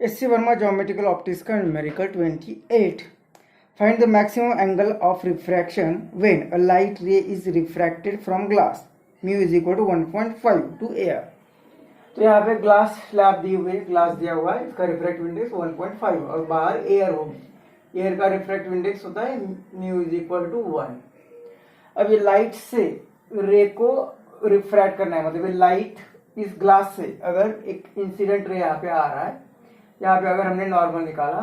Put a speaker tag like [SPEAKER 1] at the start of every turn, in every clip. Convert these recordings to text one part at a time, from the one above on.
[SPEAKER 1] S.C. Verma Geometrical Optics का numerical 28. Find the maximum angle of refraction when a light ray is refracted from glass. Mu is equal to 1.5 to air. तो यहाँ पे glass slab दी हुई है, glass दिया हुआ है, इसका रिफ्रैक्टिव इंडेक्स 1.5 और बाहर एयर होगी। एयर का रिफ्रैक्टिव इंडेक्स होता है म्यू इज इक्वल टू 1। अब ये लाइट से रे को रिफ्रैक्ट करना है, मतलब ये लाइट इस ग्लास से अगर एक इंसिडेंट रे यहाँ पे आ रहा है, यहाँ पे अगर हमने नॉर्मल निकाला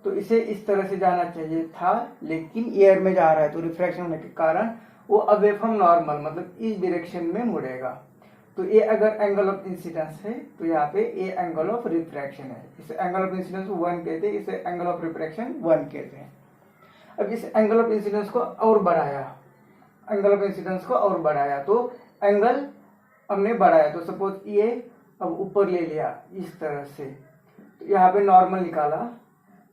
[SPEAKER 1] तो इसे इस तरह से जाना चाहिए था, लेकिन एयर में जा रहा है तो रिफ्रैक्शन होने के कारण वो अवे फ्रॉम नॉर्मल मतलब इस डायरेक्शन में मुड़ेगा। तो ये अगर एंगल ऑफ इंसिडेंस है तो यहाँ पे ये एंगल ऑफ रिफ्रैक्शन है। इसे एंगल ऑफ इंसिडेंस 1 कहते हैं, इसे एंगल ऑफ रिफ्रैक्शन 1 कहते हैं। अब इस एंगल ऑफ इंसिडेंस को और बढ़ाया, एंगल ऑफ इंसिडेंस को और बढ़ाया तो एंगल हमने बढ़ाया, तो सपोज ये अब ऊपर ले लिया इस तरह से, तो यहाँ पे नॉर्मल निकाला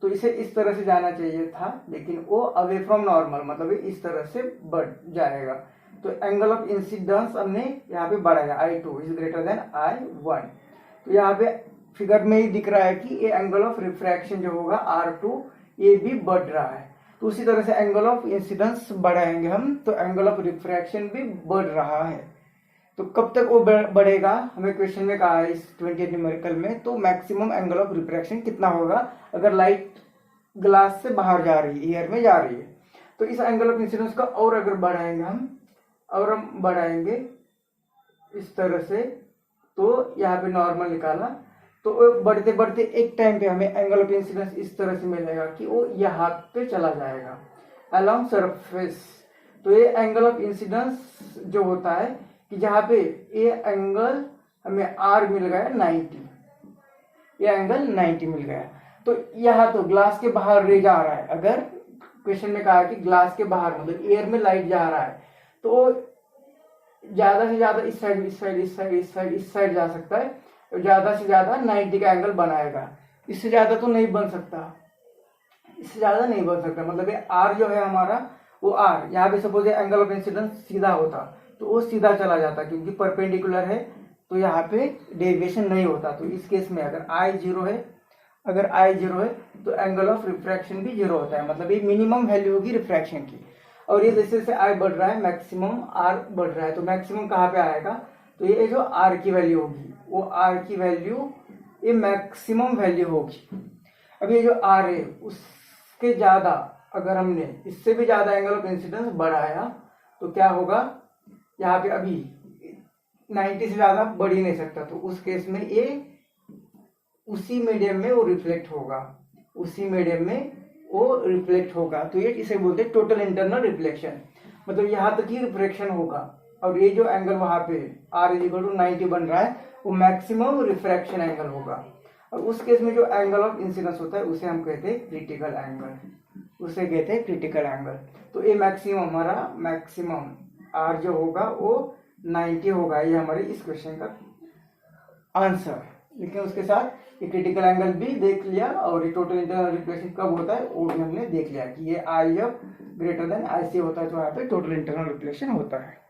[SPEAKER 1] तो इसे इस तरह से जाना चाहिए था, लेकिन वो अवे फ्रॉम नॉर्मल मतलब इस तरह से बढ़ जाएगा। तो एंगल ऑफ इंसिडेंस हमने यहाँ पे बढ़ाया, I2 is greater than I1। तो यहाँ पे फिगर में ही दिख रहा है कि ये एंगल ऑफ रिफ्रैक्शन जो होगा R2 ये भी बढ़ रहा है। तो उसी तरह से एंगल ऑफ इंसिडेंस बढ़ाएंगे हम तो एंगल ऑफ रिफ्रैक्शन भी बढ़ रहा है। तो कब तक वो बढ़ेगा, हमें क्वेश्चन में कहा है इस 28 न्यूमेरिकल में, तो मैक्सिमम एंगल ऑफ रिफ्रैक्शन कितना होगा अगर लाइट ग्लास से बाहर जा रही है, एयर में जा रही है। तो इस एंगल ऑफ इंसिडेंस का और अगर बढ़ाएंगे हम, और हम बढ़ाएंगे इस तरह से, तो यहाँ पे नॉर्मल निकाला तो बढ़ते बढ़ते एक टाइम पे हमें एंगल ऑफ इंसिडेंस इस तरह से मिलेगा कि वो यहाँ पे चला जाएगा अलोंग सरफेस। तो ये एंगल ऑफ इंसिडेंस जो होता है कि जहाँ पे ये एंगल हमें R मिल गया 90, ये एंगल 90 मिल गया। तो यहाँ तो ग्लास के बाहर रे जा रहा है, अगर क्वेश्चन में कहा कि ग्लास के बाहर मतलब एयर में लाइट जा रहा है तो ज्यादा से ज्यादा इस साइड इस साइड इस साइड इस साइड इस साइड जा सकता है, तो ज्यादा से ज्यादा 90 का एंगल बनाएगा। इससे ज्यादा तो नहीं बन सकता, इससे ज्यादा नहीं बन सकता। मतलब ये R जो है हमारा वो R, यहाँ पे सपोज एंगल ऑफ इंसिडेंस सीधा होता तो वो सीधा चला जाता, क्योंकि परपेंडिकुलर है तो यहाँ पे डेविएशन नहीं होता। तो इस केस में अगर I 0 है, अगर I 0 है तो एंगल ऑफ रिफ्रैक्शन भी 0 होता है, मतलब ये मिनिमम वैल्यू होगी रिफ्रैक्शन की। और ये जैसे जैसे I बढ़ रहा है मैक्सिमम R बढ़ रहा है, तो मैक्सिमम कहाँ पे आएगा, तो ये जो R की वैल्यू होगी वो R की वैल्यू ये मैक्सिमम वैल्यू होगी। अब ये जो R है उसके ज्यादा अगर हमने इससे भी ज्यादा एंगल ऑफ इंसिडेंस बढ़ाया तो क्या होगा, यहाँ पे अभी 90 से ज्यादा बढ़ ही नहीं सकता, तो उस केस में ये उसी मीडियम में वो रिफ्लेक्ट होगा, उसी मीडियम में वो रिफ्लेक्ट होगा। तो ये इसे बोलते हैं टोटल इंटरनल रिफ्लेक्शन, मतलब यहाँ तक ही रिफ्लेक्शन होगा। और ये जो एंगल वहां पे R = 90 बन रहा है वो मैक्सिमम रिफ्रैक्शन एंगल होगा। और उस केस में जो एंगल ऑफ इंसिडेंस होता है उसे हम कहते हैं क्रिटिकल एंगल, उसे कहते हैं क्रिटिकल एंगल। तो ये मैक्सिमम हमारा मैक्सिमम R जो होगा वो 90 होगा, ये हमारे इस क्वेश्चन का आंसर। लेकिन उसके साथ ये क्रिटिकल एंगल भी देख लिया और ये टोटल इंटरनल रिफ्लेक्शन कब होता है वो भी हमने देख लिया कि ये I जब ग्रेटर देन IC होता है तो यहाँ पे टोटल इंटरनल रिफ्लेक्शन होता है।